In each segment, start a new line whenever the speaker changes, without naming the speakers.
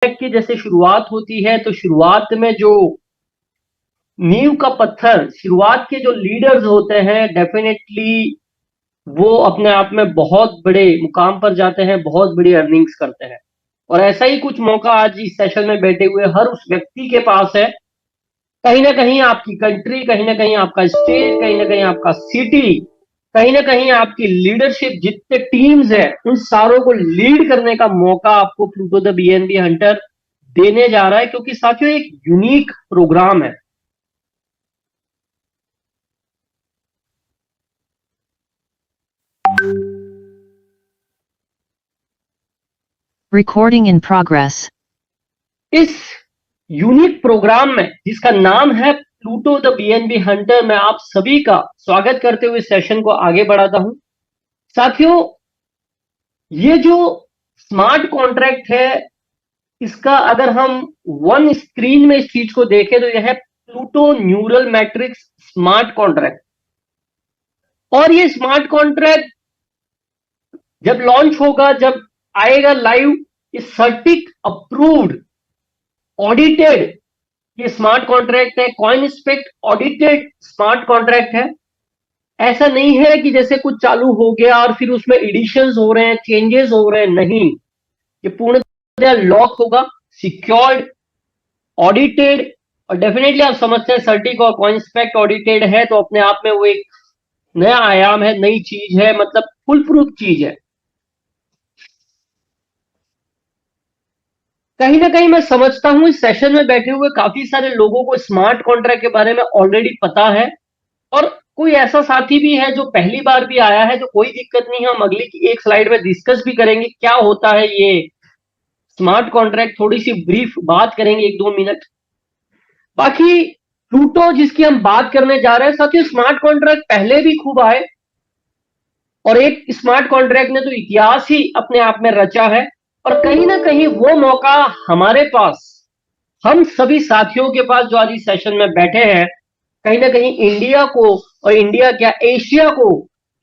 की जैसे शुरुआत होती है तो शुरुआत में जो नींव का पत्थर, शुरुआत के जो लीडर्स होते हैं, डेफिनेटली वो अपने आप में बहुत बड़े मुकाम पर जाते हैं, बहुत बड़ी अर्निंग्स करते हैं। और ऐसा ही कुछ मौका आज इस सेशन में बैठे हुए हर उस व्यक्ति के पास है। कहीं ना कहीं आपकी कंट्री, कहीं ना कहीं आपका स्टेट, कहीं ना कहीं आपका सिटी, कहीं ना कहीं आपकी लीडरशिप, जितने टीम्स है उन सारों को लीड करने का मौका आपको प्लूटो द बीएनबी हंटर देने जा रहा है, क्योंकि साथियों एक यूनिक प्रोग्राम है।
Recording in progress.
इस यूनिक प्रोग्राम में जिसका नाम है प्लूटो द बीएनबी हंटर, मैं आप सभी का स्वागत करते हुए सेशन को आगे बढ़ाता हूं। साथियों, ये जो स्मार्ट कॉन्ट्रैक्ट है, इसका अगर हम वन स्क्रीन में इस चीज को देखें तो यह है Pluto neural matrix smart contract. और ये स्मार्ट कॉन्ट्रैक्ट जब लॉन्च होगा, जब आएगा लाइव, ये सर्टिक अप्रूव्ड ऑडिटेड ये स्मार्ट कॉन्ट्रैक्ट है, कॉइनस्पेक्ट ऑडिटेड स्मार्ट कॉन्ट्रैक्ट है। ऐसा नहीं है कि जैसे कुछ चालू हो गया और फिर उसमें एडिशंस हो रहे हैं, चेंजेस हो रहे हैं, नहीं। ये पूर्णतः लॉक होगा, सिक्योर्ड, ऑडिटेड। और डेफिनेटली आप समझते हैं सर्टिक और कॉइनस्पेक्ट ऑडिटेड है तो अपने आप में वो एक नया आयाम है, नई चीज है, मतलब फुल प्रूफ चीज है। कहीं ना कहीं मैं समझता हूं इस सेशन में बैठे हुए काफी सारे लोगों को स्मार्ट कॉन्ट्रैक्ट के बारे में ऑलरेडी पता है, और कोई ऐसा साथी भी है जो पहली बार भी आया है, तो कोई दिक्कत नहीं है, हम अगली की एक स्लाइड में डिस्कस भी करेंगे क्या होता है ये स्मार्ट कॉन्ट्रैक्ट। थोड़ी सी ब्रीफ बात करेंगे, 1-2 मिनट। बाकी प्लूटो जिसकी हम बात करने जा रहे हैं, साथियों स्मार्ट कॉन्ट्रैक्ट पहले भी खूब आए, और एक स्मार्ट कॉन्ट्रैक्ट ने तो इतिहास ही अपने आप में रचा है। और कहीं ना कहीं वो मौका हमारे पास, हम सभी साथियों के पास जो आज इस सेशन में बैठे हैं, कहीं ना कहीं इंडिया को, और इंडिया क्या एशिया को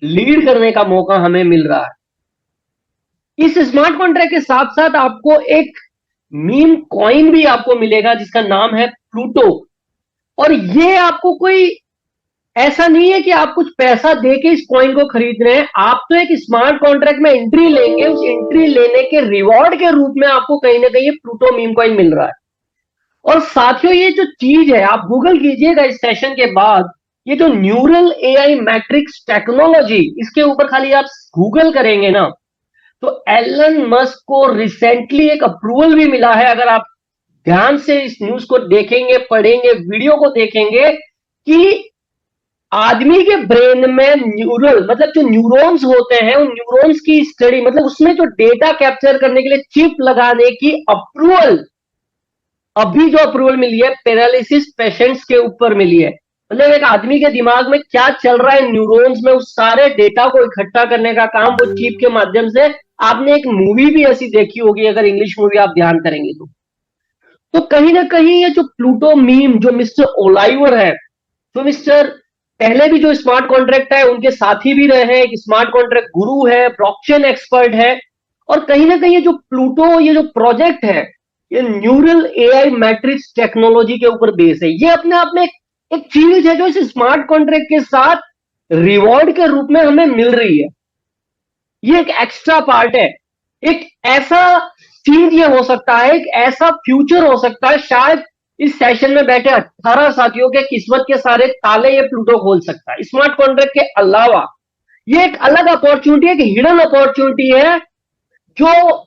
लीड करने का मौका हमें मिल रहा है। इस स्मार्ट कॉन्ट्रैक्ट के साथ साथ आपको एक मीम कॉइन भी आपको मिलेगा जिसका नाम है प्लूटो। और ये आपको कोई ऐसा नहीं है कि आप कुछ पैसा देके इस कॉइन को खरीद रहे हैं, आप तो एक स्मार्ट कॉन्ट्रैक्ट में एंट्री लेंगे, उस एंट्री लेने के रिवॉर्ड के रूप में आपको कहीं ना कहीं प्लूटो मीम कॉइन मिल रहा है। और साथियों ये जो चीज है, आप गूगल कीजिएगा इस सेशन के बाद, ये जो न्यूरल एआई मैट्रिक्स टेक्नोलॉजी, इसके ऊपर खाली आप गूगल करेंगे ना, तो एलन मस्क को रिसेंटली एक अप्रूवल भी मिला है। अगर आप ध्यान से इस न्यूज को देखेंगे, पढ़ेंगे, वीडियो को देखेंगे, कि आदमी के ब्रेन में न्यूरल मतलब जो न्यूरॉन्स होते हैं, उन न्यूरॉन्स की स्टडी, मतलब उसमें जो डेटा कैप्चर करने के लिए चिप लगाने की अप्रूवल, अभी जो अप्रूवल मिली है पैरालिसिस पेशेंट्स के ऊपर मिली है। मतलब एक आदमी के दिमाग में क्या चल रहा है न्यूरॉन्स में, उस सारे डेटा को इकट्ठा करने का काम वो चिप के माध्यम से। आपने एक मूवी भी ऐसी देखी होगी, अगर इंग्लिश मूवी आप ध्यान करेंगे तो कहीं ना कहीं ये जो प्लूटो मीम, जो मिस्टर ओलाइवर है, जो मिस्टर पहले भी जो स्मार्ट कॉन्ट्रैक्ट है उनके साथी भी रहे हैं, एक स्मार्ट कॉन्ट्रैक्ट गुरु है, ब्लॉकचेन एक्सपर्ट है। और कहीं ना कहीं ये जो प्लूटो, ये जो प्रोजेक्ट है, ये न्यूरल एआई मैट्रिक्स टेक्नोलॉजी के ऊपर बेस है। ये अपने आप में एक चीज है जो इस स्मार्ट कॉन्ट्रैक्ट के साथ रिवॉर्ड के रूप में हमें मिल रही है। ये एक एक्स्ट्रा पार्ट है, एक ऐसा चीज ये हो सकता है, एक ऐसा फ्यूचर हो सकता है, शायद इस सेशन में बैठे 18 साथियों के किस्मत के सारे ताले ये प्लूटो खोल सकता है। स्मार्ट कॉन्ट्रैक्ट के अलावा ये एक अलग अपॉर्चुनिटी है, एक हिडन अपॉर्चुनिटी है, जो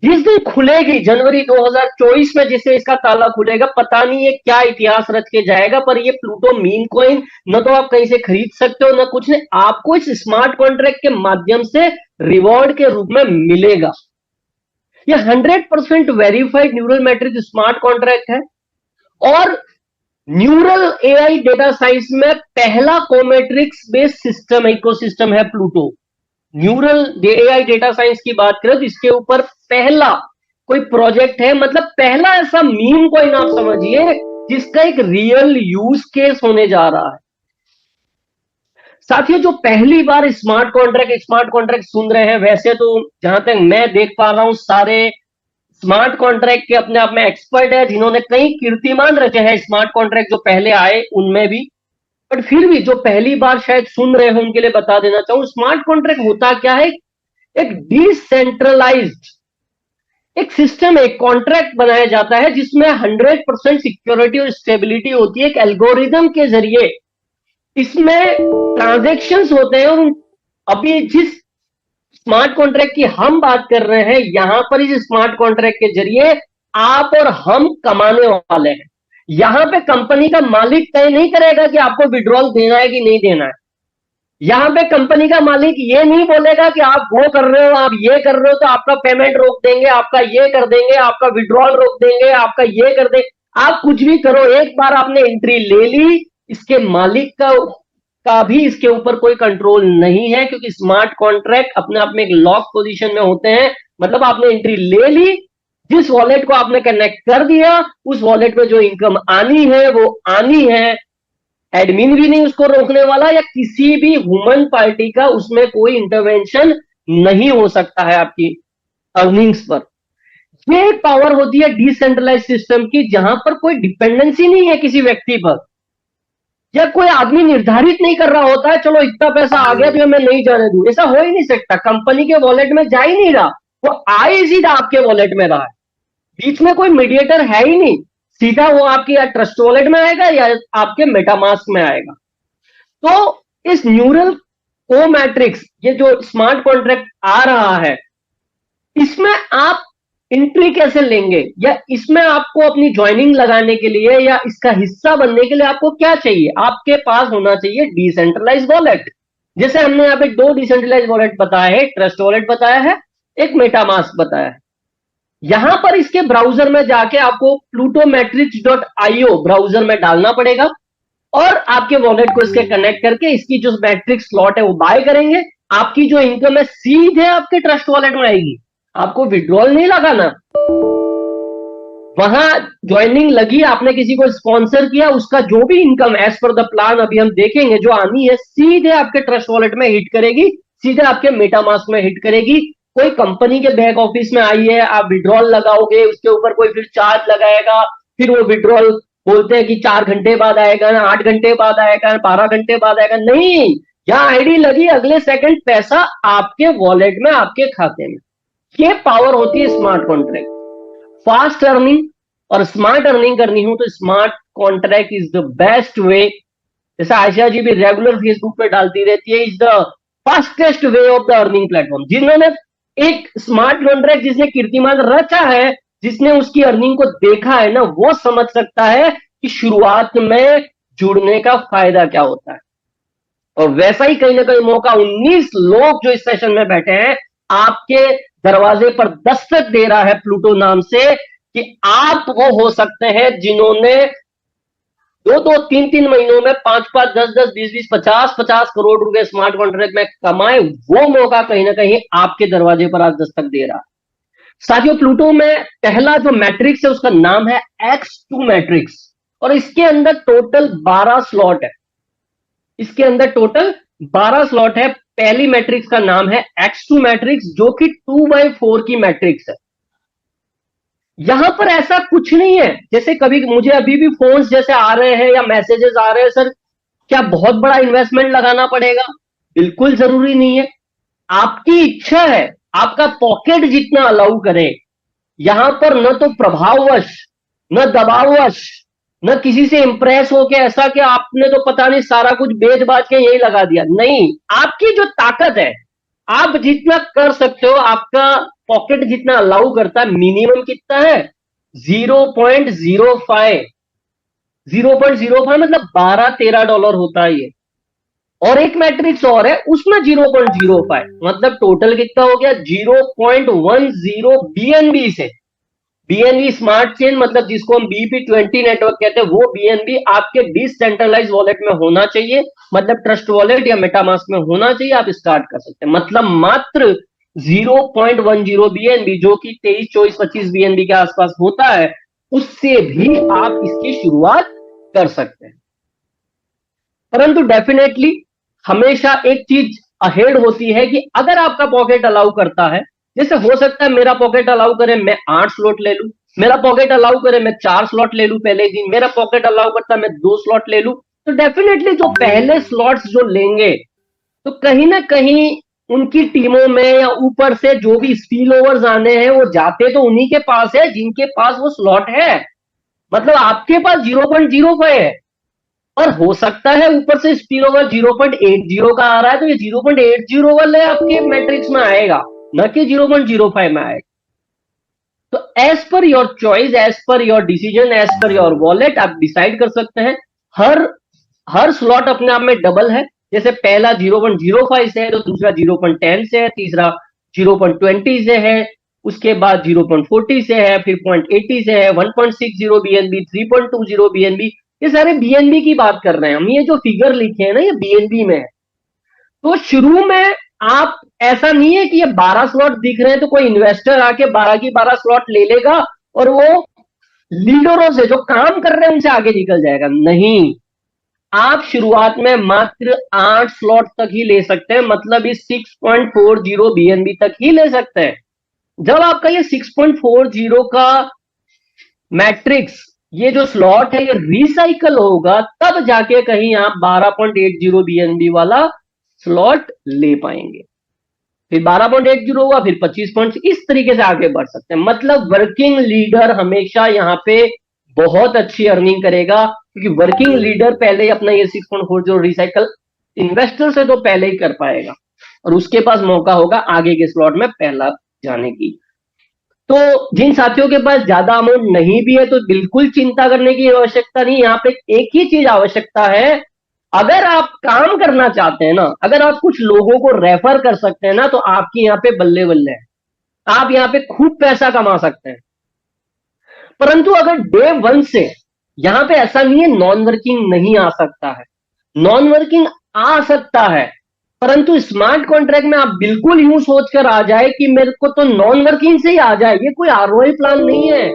जिस दिन खुलेगी जनवरी 2024 में, जिसे इसका ताला खुलेगा, पता नहीं ये क्या इतिहास रच के जाएगा। पर ये प्लूटो मीम कॉइन न तो आप कहीं से खरीद सकते हो, न कुछ नहीं, आपको इस स्मार्ट कॉन्ट्रैक्ट के माध्यम से रिवॉर्ड के रूप में मिलेगा। ये 100% verified neural matrix smart contract है, और न्यूरल एआई डेटा साइंस में पहला कोमेट्रिक्स बेस्ड सिस्टम, इकोसिस्टम है Pluto. Neural AI data science की बात करें तो इसके ऊपर पहला कोई प्रोजेक्ट है, मतलब पहला ऐसा मीम कोइन आप समझिए जिसका एक रियल यूज केस होने जा रहा है। साथियों, जो पहली बार स्मार्ट कॉन्ट्रैक्ट सुन रहे हैं, वैसे तो जहां तक मैं देख पा रहा हूं, सारे स्मार्ट कॉन्ट्रैक्ट के अपने आप में एक्सपर्ट है, जिन्होंने कई कीर्तिमान रचे हैं स्मार्ट कॉन्ट्रैक्ट जो पहले आए उनमें भी। बट फिर भी जो पहली बार शायद सुन रहे हो उनके लिए बता देना चाहूं, स्मार्ट कॉन्ट्रैक्ट होता क्या है? एक डिसेंट्रलाइज्ड एक सिस्टम, एक कॉन्ट्रैक्ट बनाया जाता है जिसमें 100% सिक्योरिटी और स्टेबिलिटी होती है, एक एल्गोरिदम के जरिए इसमें ट्रांजैक्शंस होते हैं। और अभी जिस स्मार्ट कॉन्ट्रैक्ट की हम बात कर रहे हैं, यहां पर इस स्मार्ट कॉन्ट्रैक्ट के जरिए आप और हम कमाने वाले हैं। यहां पे कंपनी का मालिक तय नहीं करेगा कि आपको विड्रॉल देना है कि नहीं देना है। यहां पे कंपनी का मालिक ये नहीं बोलेगा कि आप वो कर रहे हो, आप ये कर रहे हो तो आपका पेमेंट रोक देंगे, आपका ये कर देंगे, आपका विड्रॉल रोक देंगे, आपका ये कर देंगे। आप कुछ भी करो, एक बार आपने एंट्री ले ली, इसके मालिक का भी इसके ऊपर कोई कंट्रोल नहीं है, क्योंकि स्मार्ट कॉन्ट्रैक्ट अपने आप में एक लॉक पोजीशन में होते हैं। मतलब आपने एंट्री ले ली, जिस वॉलेट को आपने कनेक्ट कर दिया, उस वॉलेट में जो इनकम आनी है वो आनी है। एडमिन भी नहीं उसको रोकने वाला, या किसी भी ह्यूमन पार्टी का उसमें कोई इंटरवेंशन नहीं हो सकता है आपकी अर्निंग्स पर। ये पावर होती है डिसेंट्रलाइज सिस्टम की, जहां पर कोई डिपेंडेंसी नहीं है किसी व्यक्ति पर, या कोई आदमी निर्धारित नहीं कर रहा होता है चलो इतना पैसा आ गया तो मैं नहीं जाने दूं। ऐसा हो ही नहीं सकता, कंपनी के वॉलेट में जा ही नहीं रहा, वो आ ही सीधा आपके वॉलेट में रहा है। बीच में कोई मीडिएटर है ही नहीं, सीधा वो आपकी या ट्रस्ट वॉलेट में आएगा या आपके मेटामास्क में आएगा। तो इस न्यूरल को मैट्रिक्स, ये जो स्मार्ट कॉन्ट्रैक्ट आ रहा है, इसमें आप एंट्री कैसे लेंगे, या इसमें आपको अपनी ज्वाइनिंग लगाने के लिए या इसका हिस्सा बनने के लिए आपको क्या चाहिए? आपके पास होना चाहिए डिसेंट्रलाइज वॉलेट। जैसे हमने यहाँ पे दो डिसेंट्रलाइज वॉलेट बताया है, ट्रस्ट वॉलेट बताया है, एक मेटामास्क बताया है। यहां पर इसके ब्राउजर में जाके आपको plutomatrix.io ब्राउजर में डालना पड़ेगा, और आपके वॉलेट को इसके कनेक्ट करके इसकी जो मैट्रिक्स स्लॉट है वो बाय करेंगे। आपकी जो इनकम है सीधे आपके ट्रस्ट वॉलेट में आएगी, आपको विड्रॉल नहीं लगाना। वहां ज्वाइनिंग लगी, आपने किसी को स्पॉन्सर किया, उसका जो भी income as per the plan अभी हम देखेंगे जो आनी है, सीधे आपके ट्रस्ट वॉलेट में हिट करेगी, सीधे आपके मेटामास्क में हिट करेगी। कोई कंपनी के बैक ऑफिस में आई है, आप विड्रॉल लगाओगे, उसके ऊपर कोई फिर चार्ज लगाएगा, फिर वो विड्रॉल बोलते हैं कि 4 घंटे बाद आएगा ना, 8 घंटे बाद आएगा, 12 घंटे बाद आएगा। नहीं, यहां आईडी लगी, अगले सेकंड पैसा आपके वॉलेट में, आपके खाते में। ये पावर होती है स्मार्ट कॉन्ट्रैक्ट। फास्ट अर्निंग और स्मार्ट अर्निंग करनी हो तो smart contract is the best way. जैसे आयशा जी भी रेगुलर फेसबुक पे डालती रहती है, is the fastest way of the earning platform. जिन्होंने एक स्मार्ट कॉन्ट्रैक्ट, जिसने कीर्तिमान रचा है, जिसने उसकी अर्निंग को देखा है ना, वो समझ सकता है कि शुरुआत में जुड़ने का फायदा क्या होता है। और वैसा ही कहीं ना कहीं मौका 19 लोग जो इस सेशन में बैठे हैं, आपके दरवाजे पर दस्तक दे रहा है प्लूटो नाम से, कि आप वो हो सकते हैं जिन्होंने 2-2, 3-3 महीनों में 5-5, 10-10, 20-20, 50-50 करोड़ रुपए स्मार्ट कॉन्ट्रैक्ट में कमाए। वो मौका कहीं ना कहीं आपके दरवाजे पर आज दस्तक दे रहा है। साथियों, प्लूटो में पहला जो मैट्रिक्स है उसका नाम है X2 मैट्रिक्स, और इसके अंदर टोटल 12 स्लॉट है। इसके अंदर टोटल 12 स्लॉट है। पहली मैट्रिक्स का नाम है X2 मैट्रिक्स, जो कि 2/4 की मैट्रिक्स है। यहां पर ऐसा कुछ नहीं है, जैसे कभी मुझे अभी भी फोन्स जैसे आ रहे हैं या मैसेजेस आ रहे हैं, सर क्या बहुत बड़ा इन्वेस्टमेंट लगाना पड़ेगा? बिल्कुल जरूरी नहीं है, आपकी इच्छा है, आपका पॉकेट जितना अलाउ करे। यहां पर न तो प्रभाववश, न दबाववश, न किसी से इंप्रेस होके ऐसा कि आपने तो पता नहीं सारा कुछ बेच बाज के यही लगा दिया। नहीं, आपकी जो ताकत है, आप जितना कर सकते हो, आपका पॉकेट जितना अलाउ करता है, मिनिमम कितना है? 0.05। 0.05 मतलब $12-13 होता है ये। और एक मैट्रिक्स और है, उसमें 0.05 मतलब टोटल कितना हो गया? 0.10 BNB से। BNB स्मार्ट चेन, मतलब जिसको हम BP20 नेटवर्क कहते हैं, वो BNB आपके डिसेंट्रलाइज वॉलेट में होना चाहिए, मतलब ट्रस्ट वॉलेट या मेटामास्क में होना चाहिए। आप स्टार्ट कर सकते हैं, मतलब मात्र 0.10 BNB, जो कि 23, 24, 25 BNB के आसपास होता है, उससे भी आप इसकी शुरुआत कर सकते हैं। परंतु डेफिनेटली हमेशा एक चीज अहेड होती है कि अगर आपका पॉकेट अलाउ करता है जैसे हो सकता है मेरा पॉकेट अलाउ करे मैं 8 स्लॉट ले लूं, मेरा पॉकेट अलाउ करे मैं 4 स्लॉट ले लूं पहले दिन, मेरा पॉकेट अलाउ करता है मैं 2 स्लॉट ले लूं। तो डेफिनेटली जो पहले स्लॉट्स जो लेंगे तो कहीं ना कहीं उनकी टीमों में या ऊपर से जो भी स्पिल ओवर्स आने हैं वो जाते तो उन्हीं के पास है जिनके पास वो स्लॉट है। मतलब आपके पास 0.05 है और हो सकता है ऊपर से स्पिल ओवर 0.80 का आ रहा है, तो ये 0.80 वाले आपके मैट्रिक्स में आएगा, न कि 0.05 में आएगा। तो as per your choice, as per your decision, as per your wallet आप डिसाइड कर सकते हैं। हर हर स्लॉट अपने आप में डबल है। जैसे पहला 0.05 से है तो दूसरा 0.10 से है, तीसरा 0.20 से है, उसके बाद 0.40 से है, फिर 0.80 से है, 1.60 बीएनबी, 3.20 बीएनबी। ये सारे बीएनबी की बात कर रहे हैं हम। ये जो फिगर लिखे हैं ना ये बीएनबी में है। तो शुरू में आप ऐसा नहीं है कि ये 12 स्लॉट दिख रहे हैं तो कोई इन्वेस्टर आके 12 की 12 स्लॉट ले लेगा और वो लीडरों से जो काम कर रहे हैं उनसे आगे निकल जाएगा। नहीं, आप शुरुआत में मात्र 8 स्लॉट तक ही ले सकते हैं, मतलब इस 6.40 बीएनबी तक ही ले सकते हैं। जब आपका ये 6.40 का मैट्रिक्स, ये जो स्लॉट है ये रिसाइकल होगा, तब जाके कहीं आप 12.80 बीएनबी वाला स्लॉट ले पाएंगे। फिर 12.80 हुआ, फिर 25 पॉइंट, इस तरीके से आगे बढ़ सकते हैं। मतलब वर्किंग लीडर हमेशा यहाँ पे बहुत अच्छी अर्निंग करेगा, क्योंकि वर्किंग लीडर पहले ही अपना ये 6.40 रिसाइकल इन्वेस्टर से तो पहले ही कर पाएगा और उसके पास मौका होगा आगे के स्लॉट में पहला जाने की। तो जिन साथियों के पास ज्यादा अमाउंट नहीं भी है तो बिल्कुल चिंता करने की आवश्यकता नहीं। यहाँ पे एक ही चीज आवश्यकता है, अगर आप काम करना चाहते हैं ना, अगर आप कुछ लोगों को रेफर कर सकते हैं ना, तो आपकी यहाँ पे बल्ले बल्ले है, आप यहाँ पे खूब पैसा कमा सकते हैं। परंतु अगर डे 1 से यहां पे ऐसा नहीं है नॉन वर्किंग नहीं आ सकता है, नॉन वर्किंग आ सकता है, परंतु स्मार्ट कॉन्ट्रैक्ट में आप बिल्कुल यूं सोचकर आ जाए कि मेरे को तो नॉन वर्किंग से ही आ जाए। ये कोई आरओआई प्लान नहीं है,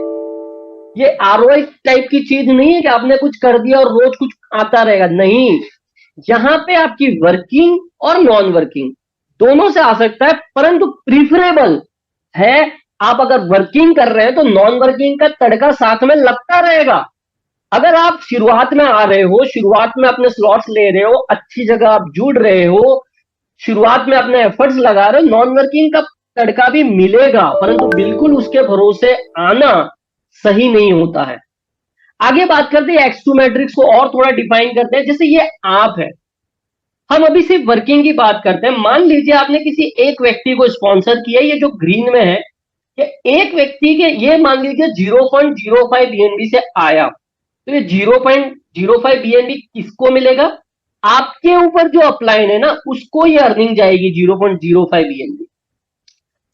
ये आरओआई टाइप की चीज नहीं है कि आपने कुछ कर दिया और रोज कुछ आता रहेगा। नहीं, यहां पे आपकी वर्किंग और नॉन वर्किंग दोनों से आ सकता है, परंतु प्रीफरेबल है आप अगर वर्किंग कर रहे हैं तो नॉन वर्किंग का तड़का साथ में लगता रहेगा। अगर आप शुरुआत में आ रहे हो, शुरुआत में अपने स्लॉट्स ले रहे हो, अच्छी जगह आप जुड़ रहे हो, शुरुआत में अपने एफर्ट्स लगा रहे हो, नॉन वर्किंग का तड़का भी मिलेगा, परंतु बिल्कुल उसके भरोसे आना सही नहीं होता है। आगे बात करते हैं एक्स टू मैट्रिक्स को और थोड़ा डिफाइन करते हैं। जैसे ये आप है, हम अभी सिर्फ वर्किंग की बात करते हैं। मान लीजिए आपने किसी एक व्यक्ति को स्पॉन्सर किया, ये जो ग्रीन में है कि एक व्यक्ति के, ये मान लीजिए 0.05 बीएनबी से आया, तो ये 0.05 बीएनबी किसको मिलेगा? आपके ऊपर जो अपलाइन है ना उसको ये अर्निंग जाएगी 0.05 बीएनबी।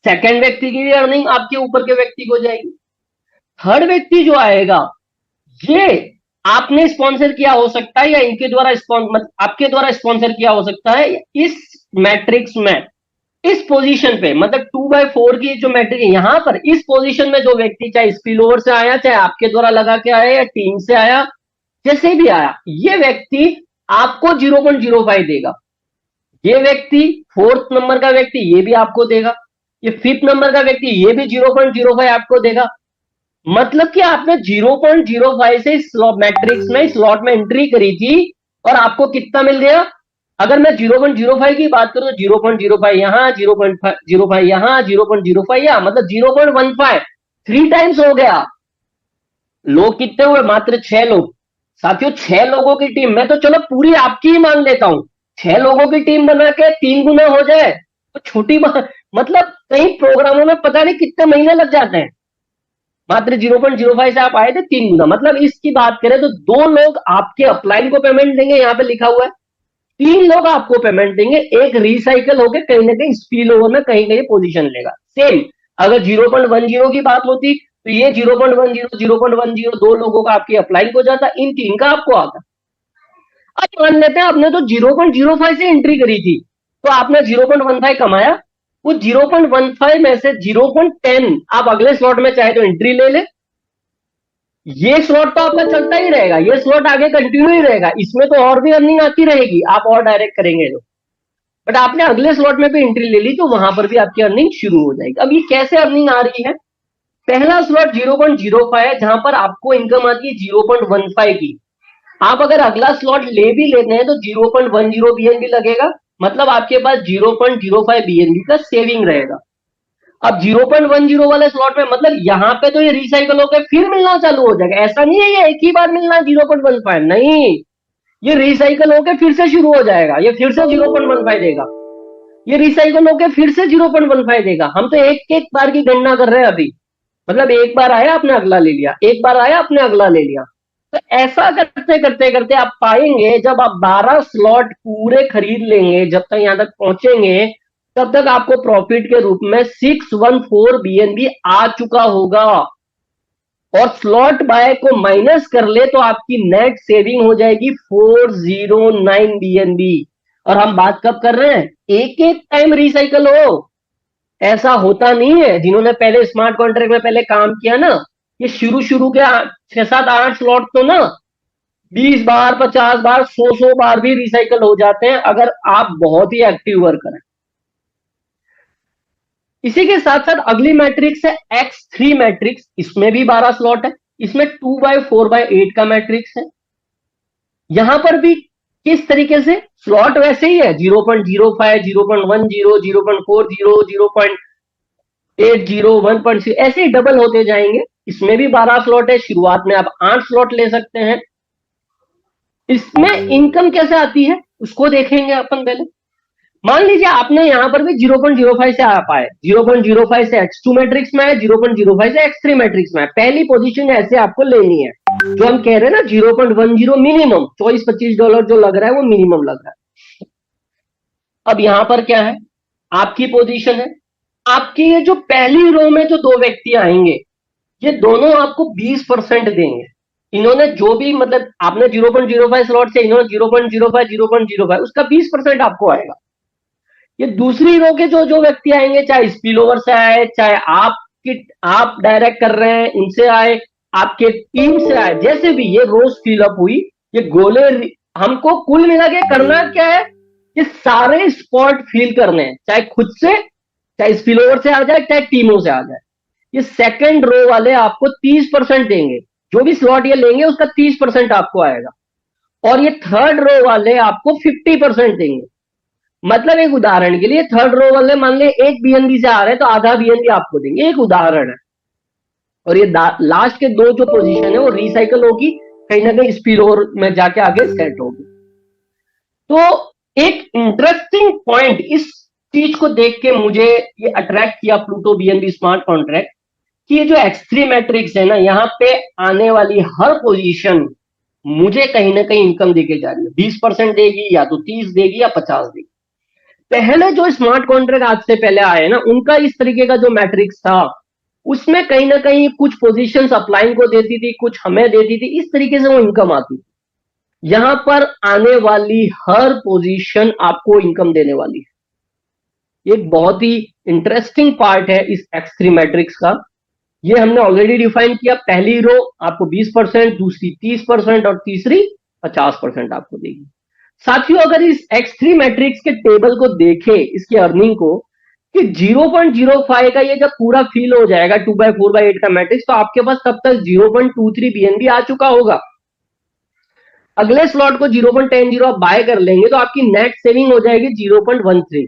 सेकेंड व्यक्ति की भी अर्निंग आपके ऊपर के व्यक्ति को जाएगी। थर्ड व्यक्ति जो आएगा ये आपने स्पॉन्सर किया हो सकता है या इनके द्वारा आपके द्वारा स्पॉन्सर किया हो सकता है। इस मैट्रिक्स में इस पोजीशन पे, मतलब 2/4 की जो मैट्रिक है यहां पर, इस पोजीशन में जो व्यक्ति चाहे स्पिल ओवर से आया, चाहे आपके द्वारा लगा के आया या टीम से आया, जैसे भी आया, ये व्यक्ति आपको 0.05 देगा। ये व्यक्ति फोर्थ नंबर का व्यक्ति ये भी आपको देगा, ये फिफ्थ नंबर का व्यक्ति ये भी 0.05 आपको देगा। मतलब कि आपने 0.05 से मैट्रिक्स में स्लॉट में एंट्री करी थी और आपको कितना मिल गया? अगर मैं 0.05 की बात करूं तो 0.05 यहां, 0.05 यहां, 0.05 यहां, मतलब 0.15 3 टाइम्स हो गया। लोग कितने हुए? मात्र 6 लोग। साथियों 6 लोगों की टीम, मैं तो चलो पूरी आपकी ही मान लेता हूं, 6 लोगों की टीम बना के 3 गुना हो जाए तो छोटी बात, मतलब कई प्रोग्रामों में पता नहीं कितने महीने लग जाते हैं। मात्र 0.05 से आप आए थे 3 गुना। मतलब इसकी बात करें तो 2 लोग आपके अपलाइन को पेमेंट देंगे, यहां पे लिखा हुआ है, 3 लोग आपको पेमेंट देंगे, एक रिसाइकल होकर कहीं ना कहीं स्पिल ओवर में कहीं कहीं पोजीशन लेगा। सेम अगर 0.10 की बात होती तो ये 0.10, 0.10 2 लोगों का आपके अपलाइन को जाता, इन 3 का आपको आता। अब मान लेते हैं आपने तो 0.05 से एंट्री करी थी तो आपने 0.15 कमाया, वो 0.15 में से 0.10 आप अगले स्लॉट में चाहे तो एंट्री ले ले, ये स्लॉट तो आपका चलता ही रहेगा, ये स्लॉट आगे कंटिन्यू ही रहेगा, इसमें तो और भी अर्निंग आती रहेगी आप और डायरेक्ट करेंगे तो। बट आपने अगले स्लॉट में भी एंट्री ले ली तो वहां पर भी आपकी अर्निंग शुरू हो जाएगी। अब ये कैसे अर्निंग आ रही है? पहला स्लॉट 0.05 है जहां पर आपको इनकम आती है 0.15 की। आप अगर अगला स्लॉट ले भी लेते हैं तो 0.10 बीएनबी लगेगा, मतलब आपके पास 0.05 बीएनबी का सेविंग रहेगा। अब 0.10 वाले स्लॉट में मतलब यहां पे तो ये रिसाइकल होकर फिर मिलना चालू हो जाएगा। ऐसा नहीं है ये एक ही बार मिलना 0.15, नहीं, ये रिसाइकल होकर फिर से शुरू हो जाएगा, ये फिर से 0.15 देगा, ये रिसाइकल होकर फिर से 0.15 देगा। हम तो एक एक बार की गणना कर रहे हैं अभी, मतलब एक बार आया आपने अगला ले लिया, एक बार आया आपने अगला ले लिया। तो ऐसा करते करते करते आप पाएंगे जब आप 12 स्लॉट पूरे खरीद लेंगे, जब तक यहां तक पहुंचेंगे तब तक आपको प्रॉफिट के रूप में 614 बीएनबी आ चुका होगा। और स्लॉट बाय को माइनस कर ले तो आपकी नेट सेविंग हो जाएगी 409 बीएनबी। और हम बात कब कर रहे हैं? एक एक टाइम रिसाइकल हो, ऐसा होता नहीं है। जिन्होंने पहले स्मार्ट कॉन्ट्रैक्ट में पहले काम किया ना, ये शुरू शुरू के 6 7 8 स्लॉट तो ना 20 बार 50 बार 100 बार भी रिसाइकल हो जाते हैं अगर आप बहुत ही एक्टिव वर्कर हैं। इसी के साथ साथ अगली मैट्रिक्स है X3 मैट्रिक्स, इसमें भी 12 स्लॉट है, इसमें 2/4/8 का मैट्रिक्स है। यहां पर भी किस तरीके से स्लॉट वैसे ही है 0.05 0.10 0.40 0.80 1.6 ऐसे ही डबल होते जाएंगे। इसमें भी 12 स्लॉट है, शुरुआत में आप 8 स्लॉट ले सकते हैं। इसमें इनकम कैसे आती है उसको देखेंगे अपन पहले। मान लीजिए आपने यहां पर भी 0.05 से आ पाए, 0.05 से X2 मैट्रिक्स में है, 0.05 से X3 मैट्रिक्स में है। पहली पोजीशन ऐसे आपको लेनी है, जो हम कह रहे हैं ना 0.10 मिनिमम, $24-25 जो लग रहा है वो मिनिमम लग रहा है। अब यहां पर क्या है, आपकी पोजीशन है, आपकी ये जो पहली रो में जो दो व्यक्ति आएंगे ये दोनों आपको 20% देंगे। इन्होंने जो भी मतलब आपने 0.05 स्लॉट से इन्होंने 0.05 0.05 उसका 20% आपको आएगा। ये दूसरी रो के जो जो व्यक्ति आएंगे, चाहे स्पिल ओवर से आए, चाहे आप डायरेक्ट कर रहे हैं उनसे आए, आपके टीम से आए, जैसे भी ये रोज फिलअप हुई, ये गोले हमको कुल मिला के करना क्या है, ये सारे स्पॉट फिल करने हैं, चाहे खुद से, चाहे स्पिल ओवर से आ जाए, चाहे टीमों से आ जाए। ये सेकंड रो वाले आपको 30% देंगे, जो भी स्लॉट ये लेंगे उसका 30% आपको आएगा। और ये थर्ड रो वाले आपको 50% देंगे। मतलब एक उदाहरण के लिए थर्ड रो वाले मान ले एक बीएनबी से आ रहे हैं तो आधा बीएनबी आपको देंगे, एक उदाहरण है। और ये लास्ट के दो जो पोजीशन है वो रिसाइकल होगी, कहीं ना कहीं स्पिल ओवर में जाके आगे सेट होगी। तो एक इंटरेस्टिंग पॉइंट इस चीज को देख के मुझे ये अट्रैक्ट किया प्लूटो बीएनबी स्मार्ट कॉन्ट्रैक्ट, कि ये जो X3 मैट्रिक्स है ना, यहाँ पे आने वाली हर पोजीशन मुझे कहीं ना कहीं इनकम देके जा रही है। 20% देगी, या तो 30 देगी, या 50 देगी। पहले जो स्मार्ट कॉन्ट्रैक्ट आज से पहले आए ना, उनका इस तरीके का जो मैट्रिक्स था उसमें कहीं ना कहीं कुछ पोजीशंस अपलाइन को देती थी, कुछ हमें देती थी, इस तरीके से वो इनकम आती थी। यहां पर आने वाली हर पोजीशन आपको इनकम देने वाली है। एक बहुत ही इंटरेस्टिंग पार्ट है इस X3 मैट्रिक्स का। ये हमने ऑलरेडी डिफाइन किया, पहली रो आपको 20%, दूसरी 30% और तीसरी 50% आपको देगी। साथियों अगर इस X3 मैट्रिक्स के टेबल को देखें, इसकी अर्निंग को, कि 0.05 का ये जब पूरा फिल हो जाएगा 2/4/8 का मैट्रिक्स, तो आपके पास तब तक 0.23 बीएनबी आ चुका होगा। अगले स्लॉट को 0.10 आप बाय कर लेंगे तो आपकी नेट सेविंग हो जाएगी 0.13।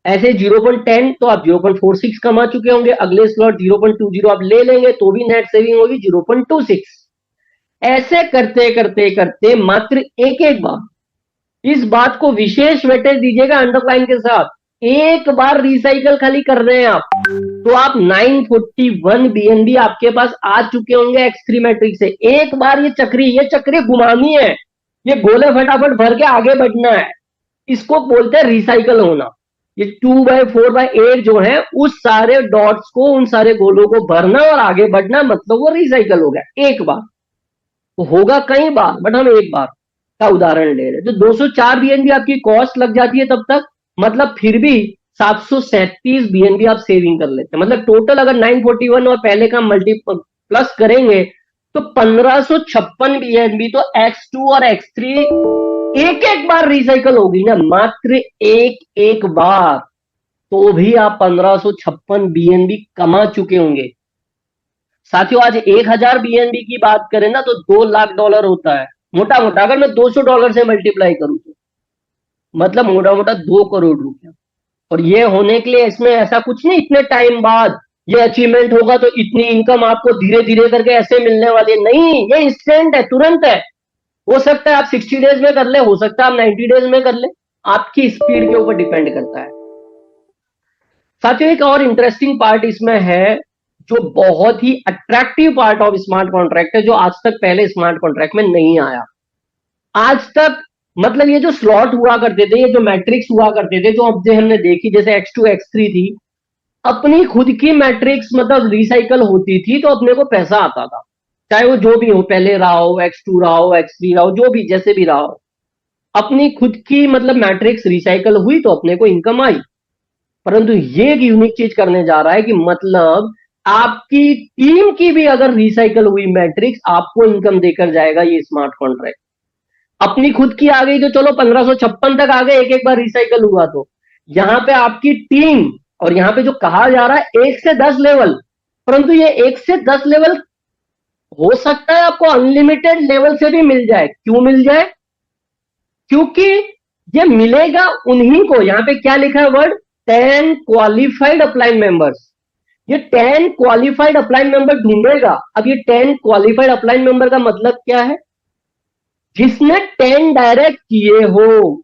ऐसे 0.10 तो आप 0.46 कमा चुके होंगे। अगले स्लॉट 0.20 आप ले लेंगे तो भी नेट सेविंग होगी 0.26। ऐसे करते करते करते मात्र एक एक बार, इस बात को विशेष वेटेज दीजिएगा अंडरलाइन के साथ, एक बार रिसाइकल खाली कर रहे हैं आप तो आप 941 बीएनबी आपके पास आ चुके होंगे X3 मैट्रिक्स से। एक बार ये चक्री घुमानी है, ये गोले फटाफट भर के आगे बढ़ना है, इसको बोलते हैं रिसाइकल होना। ये 2/4/8 जो है उस सारे डॉट्स को, उन सारे गोलों को भरना और आगे बढ़ना, मतलब वो रिसाइकल हो गया एक बार। तो होगा कई बार, बट हम एक बार का उदाहरण ले रहे हैं। तो 204 बीएनबी आपकी कॉस्ट लग जाती है तब तक, मतलब फिर भी 737 बीएनबी आप सेविंग कर लेते हैं। मतलब टोटल अगर 941 और पहले का मल्टी प्लस करेंगे तो 1556 बीएनबी तो X2 और X3 एक एक बार रिसाइकल होगी ना, मात्र एक एक बार, तो भी आप 1556 बीएनबी कमा चुके होंगे। साथियों, आज 1000 बीएनबी की बात करें ना, तो $2 लाख होता है मोटा मोटा, अगर मैं $200 से मल्टीप्लाई करूं तो, मतलब मोटा मोटा 2 करोड़ रुपया। और ये होने के लिए इसमें ऐसा कुछ नहीं इतने टाइम बाद ये अचीवमेंट होगा तो इतनी इनकम आपको धीरे धीरे करके ऐसे मिलने वाली है, नहीं, ये इंस्टेंट है, तुरंत है। हो सकता है आप 60 डेज में कर ले, हो सकता है आप 90 डेज में कर ले, आपकी स्पीड के ऊपर डिपेंड करता है। साथियों, एक और इंटरेस्टिंग पार्ट इसमें है, जो बहुत ही attractive part of smart contract है, जो आज तक पहले स्मार्ट कॉन्ट्रैक्ट में नहीं आया आज तक। मतलब ये जो स्लॉट हुआ करते थे, ये जो मैट्रिक्स हुआ करते थे, जो अब जो हमने देखी, जैसे X2 X3 थी, अपनी खुद की मैट्रिक्स मतलब रिसाइकल होती थी तो अपने को पैसा आता था, चाहे वो जो भी हो, पहले रहा हो, X2 रहा हो, X3 रहा हो, जो भी जैसे भी रहा हो, अपनी खुद की मतलब मैट्रिक्स रिसाइकल हुई तो अपने को इनकम आई। परंतु ये एक यूनिक चीज करने जा रहा है कि मतलब आपकी टीम की भी अगर रिसाइकल हुई मैट्रिक्स, आपको इनकम देकर जाएगा ये स्मार्ट कॉन्ट्रैक्ट। अपनी खुद की आ गई तो चलो 1556 तक आ गए, एक एक बार रिसाइकल हुआ तो। यहां पे आपकी टीम, और यहां पे जो कहा जा रहा है 1 से 10 लेवल, परंतु ये 1 से 10 लेवल हो सकता है आपको अनलिमिटेड लेवल से भी मिल जाए। क्यों मिल जाए? क्योंकि ये मिलेगा उन्हीं को, यहां पे क्या लिखा है वर्ड, 10 क्वालिफाइड अपलाइन मेंबर्स। ये 10 क्वालिफाइड अपलाइन मेंबर ढूंढेगा। अब ये 10 क्वालिफाइड अपलाइन मेंबर का मतलब क्या है? जिसने 10 डायरेक्ट किए हो,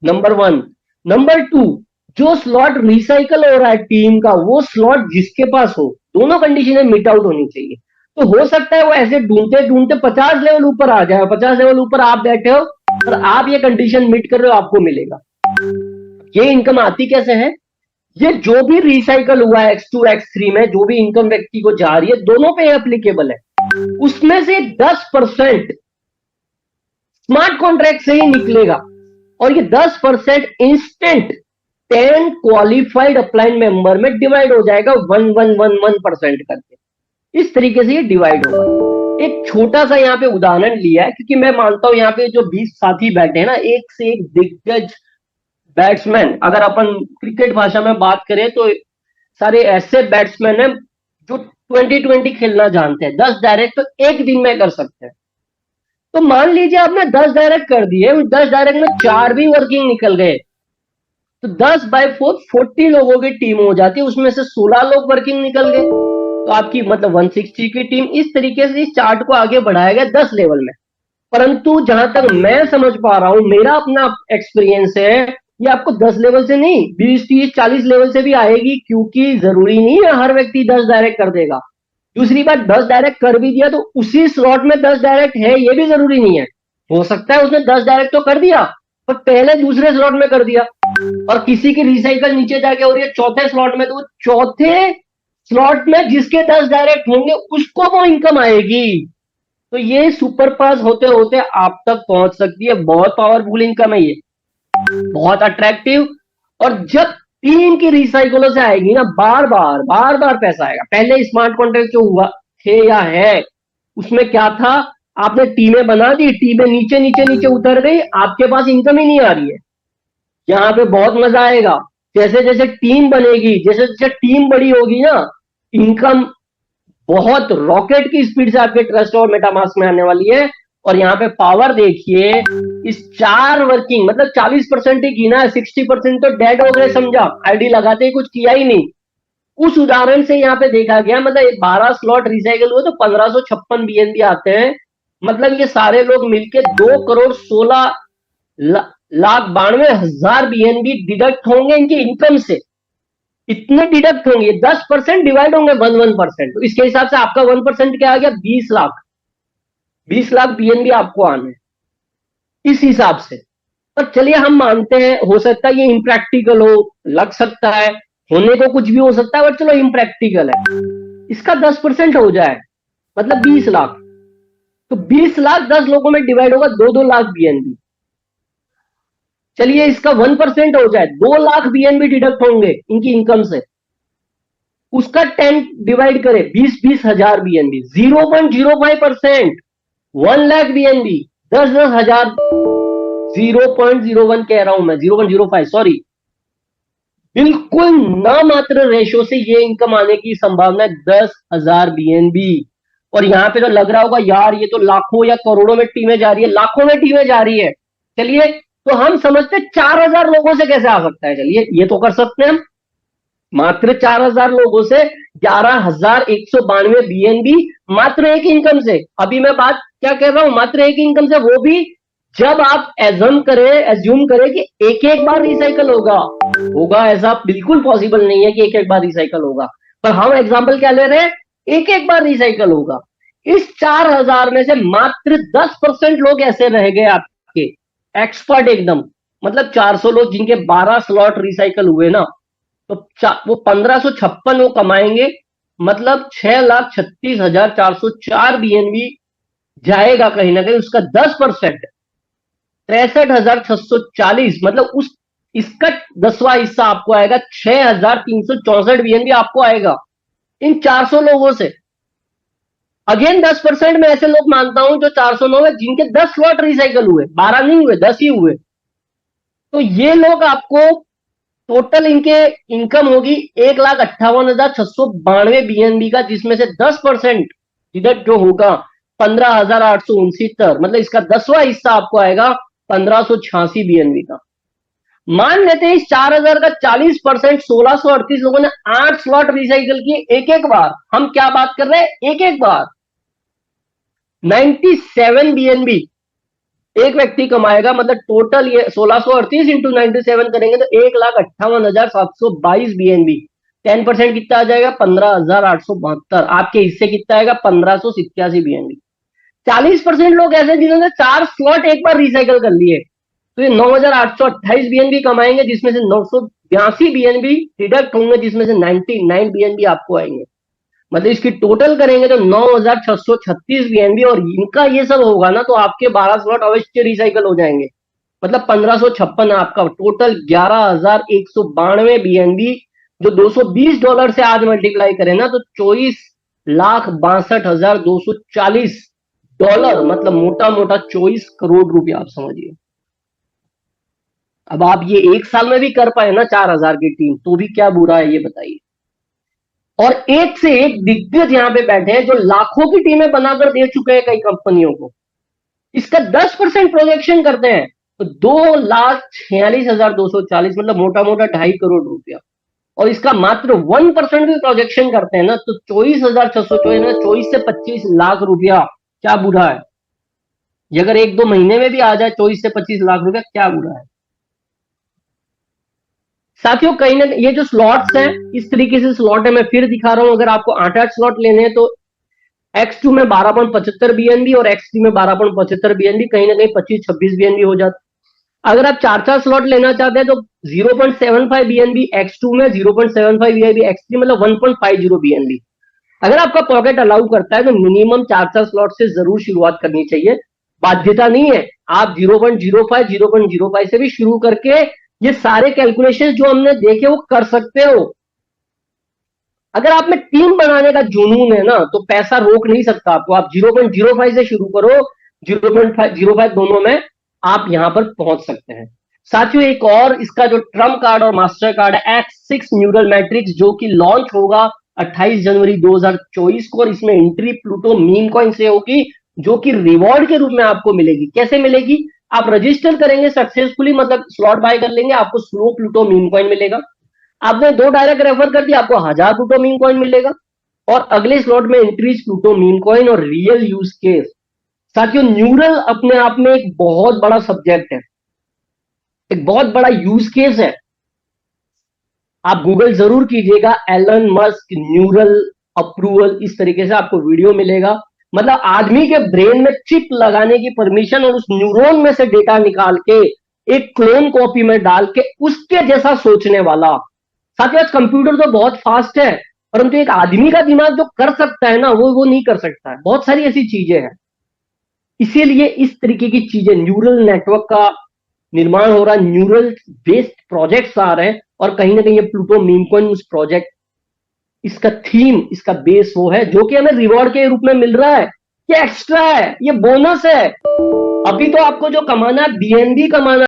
नंबर 1। नंबर 2, जो स्लॉट रिसाइकल हो रहा है टीम का, वो स्लॉट जिसके पास हो, दोनों कंडीशनें मीट आउट होनी चाहिए। तो हो सकता है वो ऐसे ढूंढते ढूंढते 50 लेवल ऊपर आ जाए, 50 लेवल ऊपर आप बैठे हो और आप ये कंडीशन मीट कर रहे हो, आपको मिलेगा। ये इनकम आती कैसे है? ये जो भी रिसाइकल हुआ है X2 X3 में, जो भी इनकम व्यक्ति को जा रही है, दोनों पे एप्लीकेबल है। उसमें से 10% स्मार्ट कॉन्ट्रैक्ट से ही निकलेगा, और ये 10% इंस्टेंट 10 क्वालिफाइड अपलाइन मेंबर में डिवाइड हो जाएगा, 1111% करके। इस तरीके से ये डिवाइड होगा। एक छोटा सा यहाँ पे उदाहरण लिया है, क्योंकि मैं मानता हूं यहाँ पे जो 20 साथी बैठे हैं ना, एक से एक दिग्गज बैट्समैन, अगर अपन क्रिकेट भाषा में बात करें तो सारे ऐसे बैट्समैन हैं जो 2020 खेलना जानते हैं। 10 डायरेक्ट तो एक दिन में कर सकते हैं। तो मान लीजिए आपने 10 डायरेक्ट कर दिए, उस 10 डायरेक्ट में 4 भी वर्किंग निकल गए, तो 10/4 40 लोगों की टीम हो जाती है, उसमें से 16 लोग वर्किंग निकल गए, तो आपकी मतलब 160 की टीम। इस तरीके से इस चार्ट को आगे बढ़ाया गया 10 लेवल में। परंतु जहां तक मैं समझ पा रहा हूं, मेरा अपना एक्सपीरियंस है, ये आपको 10 लेवल से नहीं, 20 30 40 लेवल से भी आएगी, क्योंकि जरूरी नहीं है हर व्यक्ति 10 डायरेक्ट कर देगा। दूसरी बात, 10 डायरेक्ट कर भी दिया तो उसी स्लॉट में 10 डायरेक्ट है, ये भी जरूरी नहीं है। हो सकता है उसने 10 डायरेक्ट तो कर दिया, पर पहले दूसरे स्लॉट में कर दिया, और किसी की रिसाइकल नीचे जाके हो रही है चौथे स्लॉट में, तो वो चौथे स्लॉट में जिसके 10 डायरेक्ट होंगे उसको वो इनकम आएगी। तो ये सुपर पास होते होते आप तक पहुंच सकती है। बहुत पावरफुल इनकम है ये, बहुत अट्रैक्टिव। और जब टीम की रिसाइकलों से आएगी ना, बार बार पैसा आएगा। पहले स्मार्ट कॉन्ट्रैक्ट जो हुआ थे या है, उसमें क्या था, आपने टीमें बना दी, टीमें नीचे नीचे नीचे उतर गई, आपके पास इनकम ही नहीं आ रही है। यहाँ पे बहुत मजा आएगा, जैसे जैसे टीम बनेगी, जैसे जैसे टीम बड़ी होगी ना, इनकम बहुत रॉकेट की स्पीड से आपके ट्रस्ट और मेटामास्क में आने वाली है। और यहाँ पे पावर देखिए, इस 4 वर्किंग मतलब 40% ही गिना है, 60% तो डेड हो गए, समझा, आईडी लगाते ही कुछ किया ही नहीं। उस उदाहरण से यहाँ पे देखा गया, मतलब 12 स्लॉट रिसाइकल हुए तो 1556 बीएनबी आते हैं। मतलब ये सारे लोग मिलके 2,16,92,000 बीएनबी डिडक्ट होंगे इनकी इनकम से। इतने डिडक्ट होंगे, 10% डिवाइड होंगे 1% तो इसके हिसाब से आपका 1% क्या आ गया, 20 लाख। 20 लाख बीएनबी आपको आना है इस हिसाब से। पर चलिए हम मानते हैं, हो सकता है ये इम्प्रैक्टिकल हो, लग सकता है, होने को कुछ भी हो सकता है, बट चलो इम्प्रैक्टिकल है। इसका 10% हो जाए मतलब 20 लाख, तो 20 लाख 10 लोगों में डिवाइड होगा, 2-2 लाख बीएनबी। चलिए इसका 1% हो जाए, 2 लाख बीएनबी डिडक्ट होंगे इनकी इनकम से। उसका 10 डिवाइड करें, 20-20 हजार बीएनबी, 0.05%, 1 लाख बीएनबी, 10-10 हजार 0.01 कह रहा हूं मैं, 0.05 सॉरी, बिल्कुल नामात्र रेशो से ये इनकम आने की संभावना है 10,000 बीएनबी। और यहां पे तो लग रहा होगा यार ये तो लाखों या करोड़ों में टीमें जा रही है, लाखों में टीमें जा रही है। चलिए, तो हम समझते 4,000 लोगों से कैसे आ सकता है, चलिए ये तो कर सकते हैं हम। मात्र 4,000 लोगों से 11,192 बीएनबी, मात्र एक इनकम से। अभी मैं बात क्या कर रहा हूं, मात्र एक इनकम से, वो भी जब आप एज्यूम करें कि एक एक बार रिसाइकल होगा। होगा ऐसा बिल्कुल पॉसिबल नहीं है कि एक एक बार रिसाइकल होगा, पर हम एग्जांपल क्या ले रहे हैं, एक एक बार रिसाइकल होगा। इस 4,000 में से मात्र 10% लोग ऐसे रह गए आपके एक्सपर्ट एकदम, मतलब 400 लोग जिनके 12 स्लॉट रिसाइकल हुए ना, तो वो 1556 वो कमाएंगे, मतलब 6,36,404 बीएनबी जाएगा कहीं ना कहीं। उसका 10% 63,640, मतलब उस इसका 10वां हिस्सा आपको आएगा, 6,364 बीएनबी आपको आएगा इन 400 लोगों से। अगेन 10% में ऐसे लोग मानता हूं जो 409 है जिनके 10 स्लॉट रिसाइकल हुए, 12 नहीं हुए, 10 ही हुए। तो ये लोग आपको टोटल इनके इनकम होगी 1,58,692 बीएनबी का, जिसमें से 10% डिडक्ट जो होगा 15,869, मतलब इसका 10वां हिस्सा आपको आएगा 1,586 बीएनबी का। मान लेते हैं इस 4,000 का 40%, 1,638 लोगों ने 8 स्लॉट रिसाइकल किए एक एक बार। हम क्या बात कर रहे हैं, एक एक बार 97 बीएनबी एक व्यक्ति कमाएगा, मतलब टोटल ये 1,638 इंटू 97 करेंगे तो 1,58,722 बीएनबी। 10% कितना आ जाएगा, 15,872। आपके हिस्से कितना आएगा, 1,587 बीएनबी। 40% लोग ऐसे जिन्होंने 4 स्लॉट एक बार रिसाइकल कर लिए, तो ये 9,828 बीएनबी कमाएंगे, जिसमें से 982 बीएनबी डिडक्ट होंगे, जिसमें से 99 बीएनबी आपको आएंगे। मतलब इसकी टोटल करेंगे तो 9,636 बीएनबी, और इनका ये सब होगा ना तो आपके 12 स्लॉट अवश्य रिसाइकल हो जाएंगे, मतलब 1,556 आपका टोटल 11,192 बीएनबी, जो $220 से आज मल्टीप्लाई करें ना तो 24,62,240, मतलब मोटा मोटा 24 करोड़ रुपया, आप समझिए। अब आप ये एक साल में भी कर पाए ना 4,000 की टीम, तो भी क्या बुरा है, ये बताइए। और एक से एक दिग्गज यहां पे बैठे हैं जो लाखों की टीमें बनाकर दे चुके हैं कई कंपनियों को। इसका 10% प्रोजेक्शन करते हैं तो 2,46,240, मतलब मोटा मोटा 2.5 करोड़ रुपया। और इसका मात्र 1% भी प्रोजेक्शन करते हैं ना तो 24,624, 24 से 25 लाख रुपया। क्या बुरा है, ये अगर 1-2 महीने में भी आ जाए 24 से 25 लाख रुपया, क्या बुरा है। साथियों कहीं ना ये जो स्लॉट्स हैं, इस तरीके से स्लॉट है, मैं फिर दिखा रहा हूं। अगर आपको 8-8 स्लॉट लेने हैं तो X2 में 12.75 बीएनबी और X3 में 12.75 बीएनबी, कहीं ना कहीं 25-26 बीएनबी हो जाता। अगर आप 4-4 स्लॉट लेना चाहते हैं तो 0.75 बीएनबी X2 में, 0.75 बीएनबी X3, मतलब 1.50 बीएनबी। अगर आपका पॉकेट अलाउ करता है तो मिनिमम 4-4 स्लॉट से जरूर शुरुआत करनी चाहिए। बाध्यता नहीं है, आप 0.05 0.05 से भी शुरू करके ये सारे कैलकुलेशन जो हमने देखे वो कर सकते हो। अगर आप में टीम बनाने का जुनून है ना तो पैसा रोक नहीं सकता आपको। आप 0.05 से शुरू करो, 0.05 दोनों में आप यहां पर पहुंच सकते हैं। साथियों एक और इसका जो ट्रम्प कार्ड और मास्टर कार्ड है X6 न्यूरल मैट्रिक्स, जो कि लॉन्च होगा 28 जनवरी 2024 को, और इसमें एंट्री प्लूटो मीम कॉइन से होगी, जो कि रिवॉर्ड के रूप में आपको मिलेगी। कैसे मिलेगी, आप रजिस्टर करेंगे सक्सेसफुली, मतलब स्लॉट बाय कर लेंगे, आपको स्लो प्लूटो मीम कॉइन मिलेगा। आपने 2 डायरेक्ट रेफर कर दिया, आपको 1000 प्लूटो मीम कॉइन मिलेगा। और अगले स्लॉट में इंक्रीज प्लूटो मीम कॉइन और रियल यूज केस। साथियों न्यूरल अपने आप में एक बहुत बड़ा सब्जेक्ट है, एक बहुत बड़ा यूज केस है। आप गूगल जरूर कीजिएगा, एलन मस्क न्यूरल अप्रूवल, इस तरीके से आपको वीडियो मिलेगा। मतलब आदमी के ब्रेन में चिप लगाने की परमिशन और उस न्यूरॉन में से डेटा निकाल के एक क्लोन कॉपी में डाल के उसके जैसा सोचने वाला। साथियों आज कंप्यूटर तो बहुत फास्ट है, परंतु एक आदमी का दिमाग जो कर सकता है ना वो नहीं कर सकता है। बहुत सारी ऐसी चीजें हैं, इसीलिए इस तरीके की चीजें, न्यूरल नेटवर्क का निर्माण हो रहा है, न्यूरल बेस्ड प्रोजेक्ट्स आ रहे हैं, और कहीं ना कहीं ये प्लूटो मीम कॉइन उस प्रोजेक्ट, इसका थीम, इसका बेस वो है जो कि हमें रिवॉर्ड के रूप में मिल रहा है। ये एक्स्ट्रा है, ये बोनस है। अभी तो आपको जो कमाना है बीएनबी कमाना